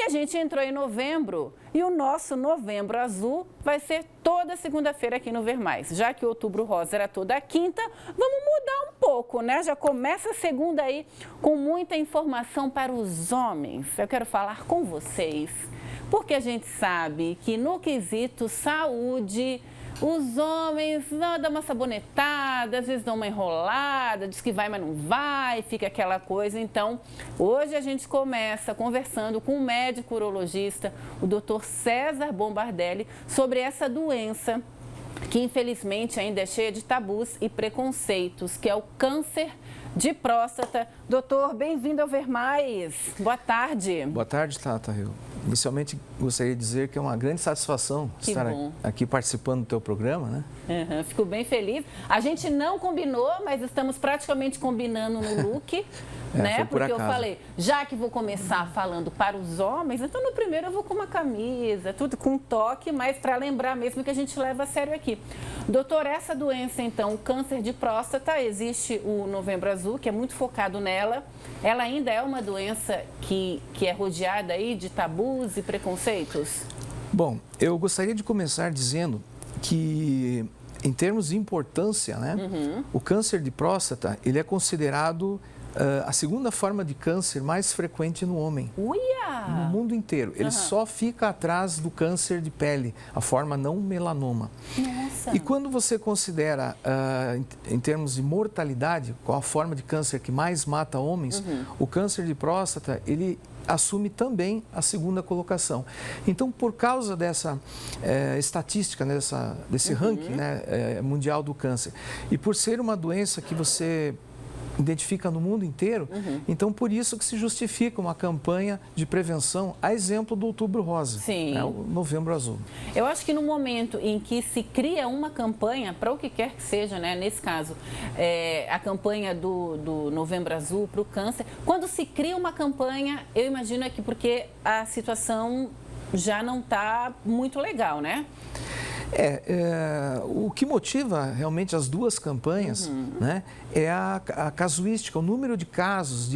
a gente entrou em novembro e o nosso Novembro Azul vai ser toda segunda-feira aqui no Ver Mais. Já que o Outubro Rosa era toda quinta, vamos mudar um pouco, né? Já começa a segunda aí com muita informação para os homens. Eu quero falar com vocês, porque a gente sabe que no quesito saúde, os homens dão uma sabonetada, às vezes dão uma enrolada, diz que vai, mas não vai, fica aquela coisa. Então, hoje a gente começa conversando com o médico urologista, o Dr. César Bombardelli, sobre essa doença que infelizmente ainda é cheia de tabus e preconceitos, que é o câncer de próstata. Doutor, bem-vindo ao Ver Mais. Boa tarde. Boa tarde, Tata. Eu inicialmente gostaria de dizer que é uma grande satisfação estar aqui participando do teu programa, né? Fico bem feliz. A gente não combinou, mas estamos praticamente combinando no look, né? Porque eu falei, já que vou começar falando para os homens, então no primeiro eu vou com uma camisa, tudo com um toque, mas para lembrar mesmo que a gente leva a sério aqui. Doutor, essa doença então, o câncer de próstata, existe o Novembro Azul, que é muito focado nela. Ela ainda é uma doença que é rodeada aí de tabus e preconceitos? Bom, eu gostaria de começar dizendo que, em termos de importância, né, o câncer de próstata, ele é considerado a segunda forma de câncer mais frequente no homem. Uia! No mundo inteiro. Ele só fica atrás do câncer de pele, a forma não melanoma. Nossa! E quando você considera, em termos de mortalidade, qual a forma de câncer que mais mata homens, o câncer de próstata, ele assume também a segunda colocação. Então, por causa dessa estatística, desse ranking, né, mundial do câncer, e por ser uma doença que você identifica no mundo inteiro, então por isso que se justifica uma campanha de prevenção, a exemplo do Outubro Rosa, né, o Novembro Azul. Eu acho que no momento em que se cria uma campanha, para o que quer que seja, né, nesse caso, a campanha do Novembro Azul para o câncer, quando se cria uma campanha, eu imagino que porque a situação já não está muito legal, né? O que motiva realmente as duas campanhas, né, é a casuística, o número de casos,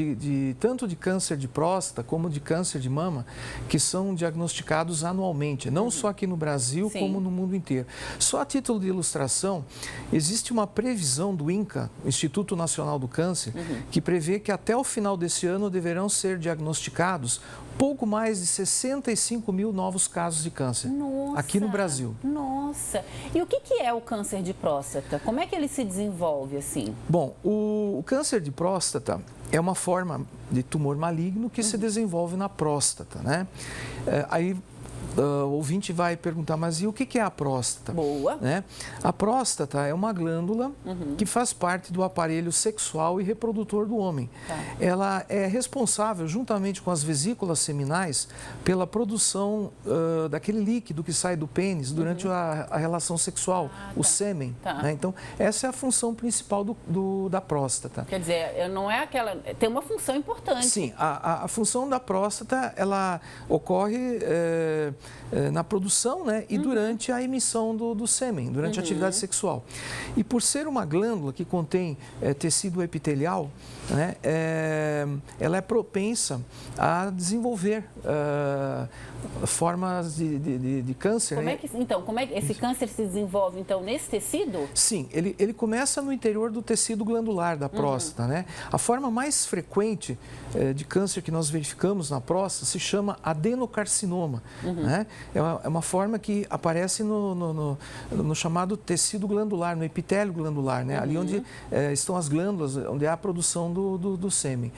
tanto de câncer de próstata como de câncer de mama, que são diagnosticados anualmente, não só aqui no Brasil, como no mundo inteiro. Só a título de ilustração, existe uma previsão do INCA, Instituto Nacional do Câncer, que prevê que até o final desse ano deverão ser diagnosticados pouco mais de 65 mil novos casos de câncer aqui no Brasil. Nossa! E o que é o câncer de próstata? Como é que ele se desenvolve assim? Bom, o câncer de próstata é uma forma de tumor maligno que se desenvolve na próstata, né? O ouvinte vai perguntar, mas e o que é a próstata? Boa. Né? A próstata é uma glândula que faz parte do aparelho sexual e reprodutor do homem. Ela é responsável, juntamente com as vesículas seminais, pela produção daquele líquido que sai do pênis durante a relação sexual, o sêmen. Né? Então, essa é a função principal da próstata. Quer dizer, não é aquela... Tem uma função importante. Sim, a função da próstata, ela ocorre na produção, né, e durante a emissão do sêmen, durante a atividade sexual. E por ser uma glândula que contém tecido epitelial, né, ela é propensa a desenvolver formas de câncer. Como é que esse câncer se desenvolve, então, nesse tecido? Sim, ele começa no interior do tecido glandular da próstata, né? A forma mais frequente de câncer que nós verificamos na próstata se chama adenocarcinoma, né? É uma forma que aparece no chamado tecido glandular, no epitélio glandular, né? Ali onde estão as glândulas, onde há a produção do sêmen.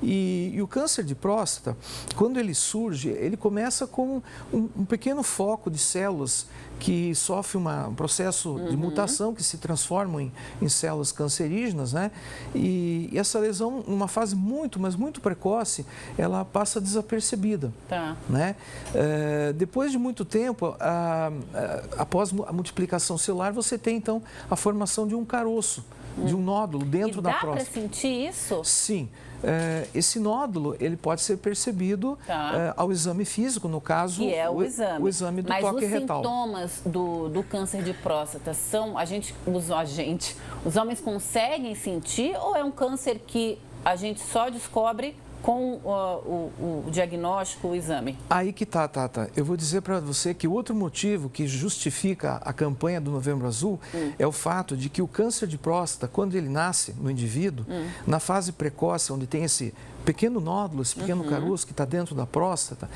E o câncer de próstata, quando ele surge, ele começa com um pequeno foco de células que sofre um processo de mutação, que se transformam em células cancerígenas, né? E essa lesão, numa fase mas muito precoce, ela passa desapercebida. Né? Depois de muito tempo, após a multiplicação celular, você tem então a formação de um caroço, de um nódulo dentro da próstata. Dá para sentir isso? Sim. Esse nódulo, ele pode ser percebido ao exame físico, no caso, o exame do toque retal. Mas os sintomas do câncer de próstata são, os homens conseguem sentir, ou é um câncer que a gente só descobre com o diagnóstico, o exame? Aí que tá, Tata. Eu vou dizer para você que outro motivo que justifica a campanha do Novembro Azul é o fato de que o câncer de próstata, quando ele nasce no indivíduo, na fase precoce, onde tem esse pequeno nódulo, esse pequeno caroço que está dentro da próstata,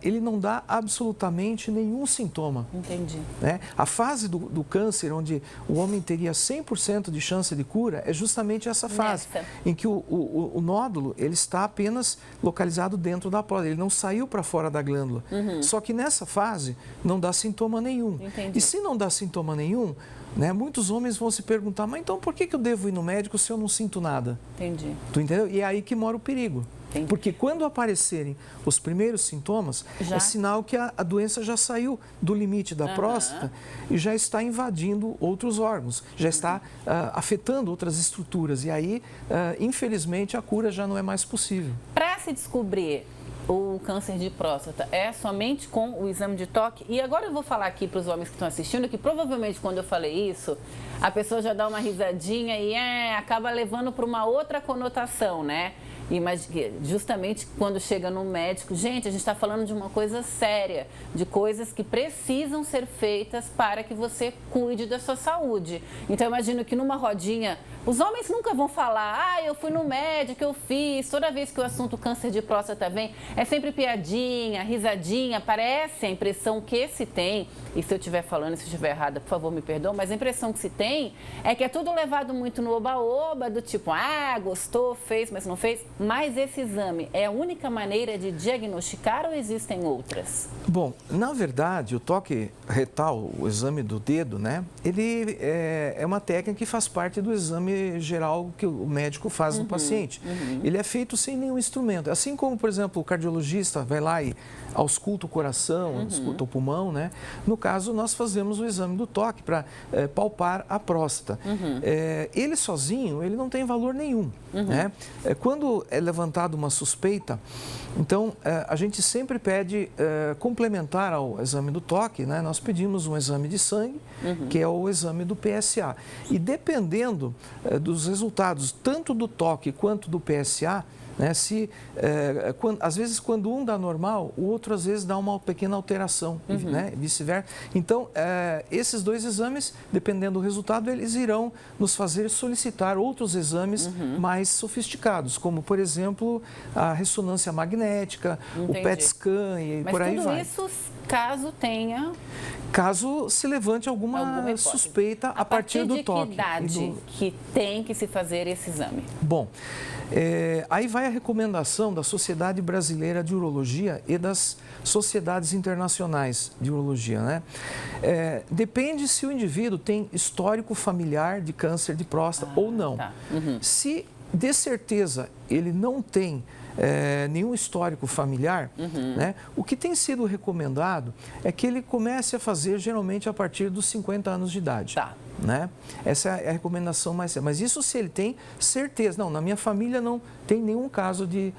ele não dá absolutamente nenhum sintoma. Entendi. Né? A fase do câncer, onde o homem teria 100% de chance de cura, é justamente essa fase, em que o nódulo ele está apenas localizado dentro da próstata, ele não saiu para fora da glândula. Só que nessa fase não dá sintoma nenhum. Entendi. E se não dá sintoma nenhum, né, muitos homens vão se perguntar, mas então por que eu devo ir no médico se eu não sinto nada? Entendi. Tu entendeu? E é aí que mora o perigo. Entendi. Porque quando aparecerem os primeiros sintomas, é sinal que a doença já saiu do limite da próstata e já está invadindo outros órgãos, já está afetando outras estruturas. E aí, infelizmente, a cura já não é mais possível. Para se descobrir o câncer de próstata, é somente com o exame de toque? E agora eu vou falar aqui para os homens que estão assistindo, que provavelmente quando eu falei isso, a pessoa já dá uma risadinha e acaba levando para uma outra conotação, né? Mas justamente quando chega no médico, gente, a gente está falando de uma coisa séria, de coisas que precisam ser feitas para que você cuide da sua saúde. Então, eu imagino que numa rodinha, os homens nunca vão falar, eu fui no médico, eu fiz, toda vez que o assunto câncer de próstata vem, é sempre piadinha, risadinha, parece a impressão que se tem, e se eu estiver falando, se eu estiver errada, por favor, me perdoe, mas a impressão que se tem é que é tudo levado muito no oba-oba, do tipo, gostou, fez, mas não fez. Mas esse exame é a única maneira de diagnosticar ou existem outras? Bom, na verdade, o toque retal, o exame do dedo, né? Ele é uma técnica que faz parte do exame geral que o médico faz no paciente. Ele é feito sem nenhum instrumento. Assim como, por exemplo, o cardiologista vai lá e ausculta o coração, ausculta o pulmão, né? No caso, nós fazemos o exame do toque para palpar a próstata. Ele sozinho, ele não tem valor nenhum, né? Quando é levantada uma suspeita, então a gente sempre pede complementar ao exame do toque, né? Nós pedimos um exame de sangue, que é o exame do PSA. E dependendo dos resultados, tanto do toque quanto do PSA, né? Às vezes, quando um dá normal, o outro às vezes dá uma pequena alteração, né? Vice-versa. Então, esses dois exames, dependendo do resultado, eles irão nos fazer solicitar outros exames mais sofisticados, como, por exemplo, a ressonância magnética, o PET scan e por aí vai. Mas tudo isso, caso tenha... Caso se levante alguma suspeita a partir do toque. A partir de que idade que tem que se fazer esse exame? Bom, aí vai a recomendação da Sociedade Brasileira de Urologia e das sociedades internacionais de urologia, né? Depende se o indivíduo tem histórico familiar de câncer de próstata ou não. Tá. Se de certeza ele não tem nenhum histórico familiar, né? O que tem sido recomendado é que ele comece a fazer geralmente a partir dos 50 anos de idade. Tá. Né? Essa é a recomendação mais séria. Mas isso se ele tem certeza. Não, na minha família não tem nenhum caso de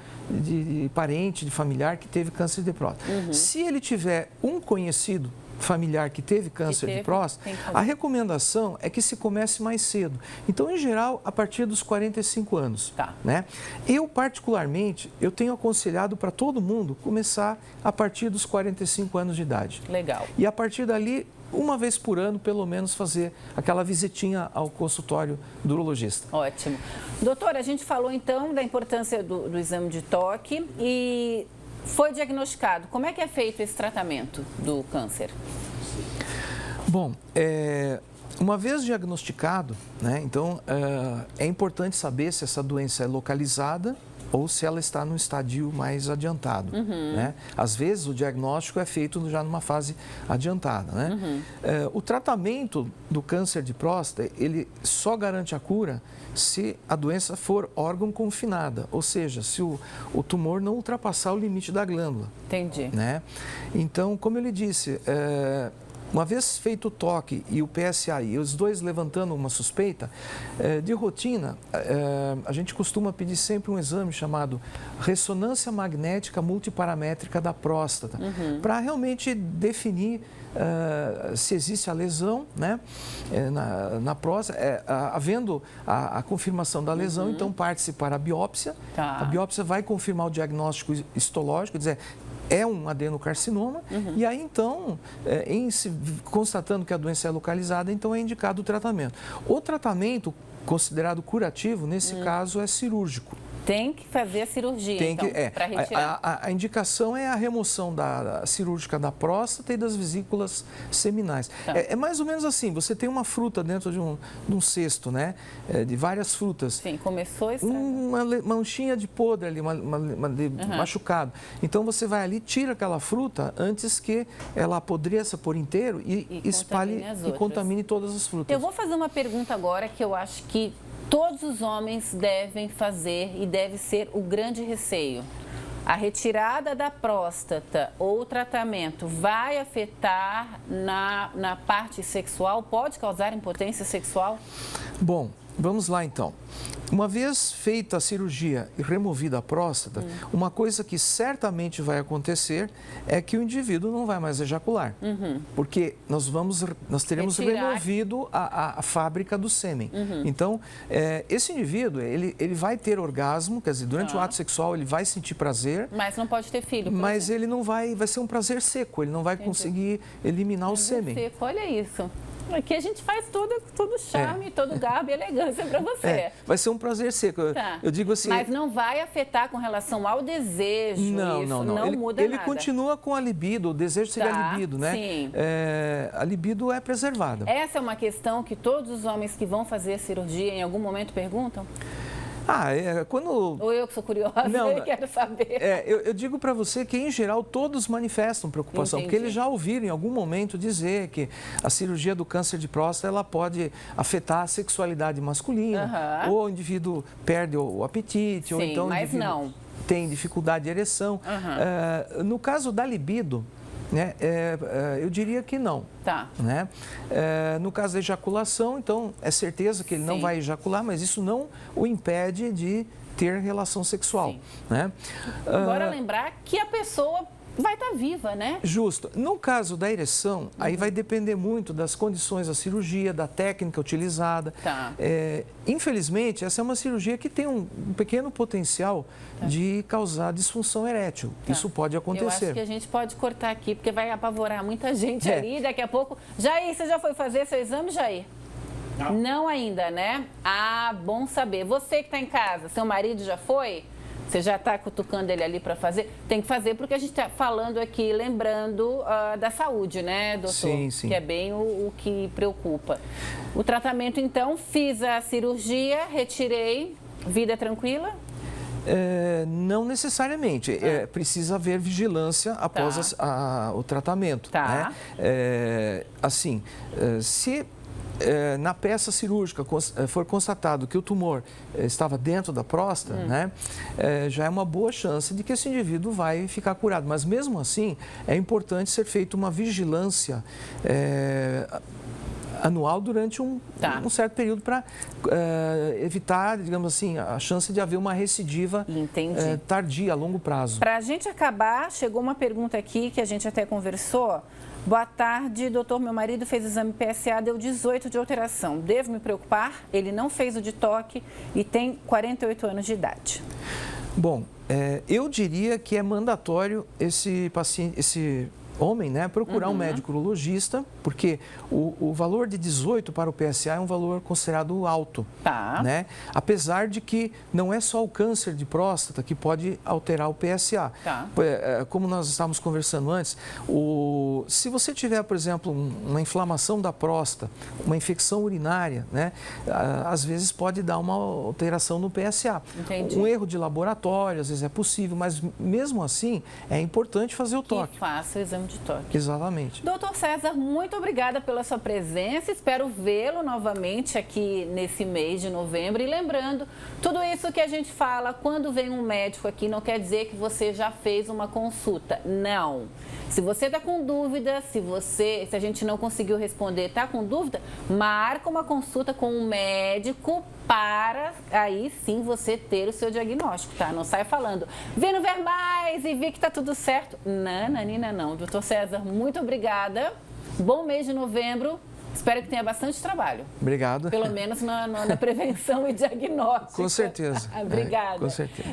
parente, de familiar que teve câncer de próstata. Se ele tiver um conhecido familiar que teve câncer de próstata, a recomendação é que se comece mais cedo. Então, em geral, a partir dos 45 anos. Tá. Né? Eu, particularmente, eu tenho aconselhado para todo mundo começar a partir dos 45 anos de idade. Legal. E a partir dali, uma vez por ano, pelo menos, fazer aquela visitinha ao consultório do urologista. Ótimo. Doutora, a gente falou então da importância do exame de toque e foi diagnosticado. Como é que é feito esse tratamento do câncer? Bom, uma vez diagnosticado, né, então é importante saber se essa doença é localizada ou se ela está num estadio mais adiantado. Né? Às vezes o diagnóstico é feito já numa fase adiantada. Né? O tratamento do câncer de próstata, ele só garante a cura se a doença for órgão confinada, ou seja, se o tumor não ultrapassar o limite da glândula. Entendi. Né? Então, como ele disse, uma vez feito o toque e o PSA, e os dois levantando uma suspeita, de rotina, a gente costuma pedir sempre um exame chamado ressonância magnética multiparamétrica da próstata, para realmente definir se existe a lesão, né, na próstata. Havendo a confirmação da lesão, então parte-se para a biópsia. Tá. A biópsia vai confirmar o diagnóstico histológico, quer dizer, é um adenocarcinoma, e aí então, em se constatando que a doença é localizada, então é indicado o tratamento. O tratamento considerado curativo, nesse caso, é cirúrgico. Tem que fazer a cirurgia, então, para retirar. A indicação é a remoção cirúrgica da próstata e das vesículas seminais. Tá. É mais ou menos assim, você tem uma fruta dentro de um cesto, né? De várias frutas. Sim, começou a uma manchinha de podre ali, machucado. Então, você vai ali, tira aquela fruta antes que ela apodreça por inteiro e espalhe e contamine todas as frutas. Eu vou fazer uma pergunta agora que eu acho que todos os homens devem fazer e deve ser o grande receio. A retirada da próstata ou o tratamento vai afetar na parte sexual? Pode causar impotência sexual? Bom, vamos lá então. Uma vez feita a cirurgia e removida a próstata, uma coisa que certamente vai acontecer é que o indivíduo não vai mais ejacular, porque nós teremos removido a fábrica do sêmen. Então, esse indivíduo, ele vai ter orgasmo, quer dizer, durante o ato sexual ele vai sentir prazer. Mas não pode ter filho. Mas ele não vai ser um prazer seco, ele não vai conseguir eliminar o sêmen. Seco, olha isso. Aqui a gente faz todo charme, todo garbo e elegância para você. Vai ser um prazer seco. Tá. Eu digo assim... Mas não vai afetar com relação ao desejo, não muda ele nada. continua com a libido, o desejo seria a libido, né? Sim. A libido é preservada. Essa é uma questão que todos os homens que vão fazer a cirurgia em algum momento perguntam? Quando... Ou eu que sou curiosa e quero saber. Eu digo para você que, em geral, todos manifestam preocupação, porque eles já ouviram em algum momento dizer que a cirurgia do câncer de próstata ela pode afetar a sexualidade masculina, ou o indivíduo perde o apetite, ou então o indivíduo tem dificuldade de ereção. No caso da libido, né, eu diria que não. Tá. Né? No caso da ejaculação, então, é certeza que ele não vai ejacular, mas isso não o impede de ter relação sexual. Né? Agora lembrar que a pessoa vai estar viva, né? Justo. No caso da ereção, aí vai depender muito das condições da cirurgia, da técnica utilizada. Tá. Infelizmente, essa é uma cirurgia que tem um pequeno potencial de causar disfunção erétil. Isso pode acontecer. Eu acho que a gente pode cortar aqui, porque vai apavorar muita gente ali. Daqui a pouco... Jair, você já foi fazer seu exame, Jair? Não ainda, né? Bom saber. Você que está em casa, seu marido já foi? Você já está cutucando ele ali para fazer? Tem que fazer porque a gente está falando aqui, lembrando da saúde, né, doutor? Sim, sim. Que é bem o que preocupa. O tratamento, então, fiz a cirurgia, retirei, vida tranquila? Não necessariamente. Precisa haver vigilância após o tratamento. Tá. Né? Se... na peça cirúrgica for constatado que o tumor estava dentro da próstata, né, já é uma boa chance de que esse indivíduo vai ficar curado. Mas mesmo assim, é importante ser feita uma vigilância anual durante um certo período para evitar, digamos assim, a chance de haver uma recidiva tardia, a longo prazo. Para a gente acabar, chegou uma pergunta aqui que a gente até conversou. Boa tarde, doutor. Meu marido fez exame PSA, deu 18 de alteração. Devo me preocupar? Ele não fez o de toque e tem 48 anos de idade. Bom, eu diria que é mandatório esse paciente, esse homem, né, procurar um médico urologista, porque o valor de 18 para o PSA é um valor considerado alto. Tá. Né? Apesar de que não é só o câncer de próstata que pode alterar o PSA. Tá. Como nós estávamos conversando antes, se você tiver, por exemplo, uma inflamação da próstata, uma infecção urinária, né, às vezes pode dar uma alteração no PSA. Entendi. Um erro de laboratório, às vezes é possível, mas mesmo assim é importante fazer o toque. Faça o exame de toque. Exatamente. Doutor César, muito obrigada pela sua presença. Espero vê-lo novamente aqui nesse mês de novembro. E lembrando, tudo isso que a gente fala, quando vem um médico aqui, não quer dizer que você já fez uma consulta. Não. Se você está com dúvida, se a gente não conseguiu responder, está com dúvida, marca uma consulta com um médico para aí sim você ter o seu diagnóstico, tá? Não sai falando, vem no Ver Mais e vi que tá tudo certo. Não, Nanina, não. Doutor César, muito obrigada. Bom mês de novembro. Espero que tenha bastante trabalho. Obrigado. Pelo menos na prevenção e diagnóstico. Com certeza. Obrigada. Com certeza.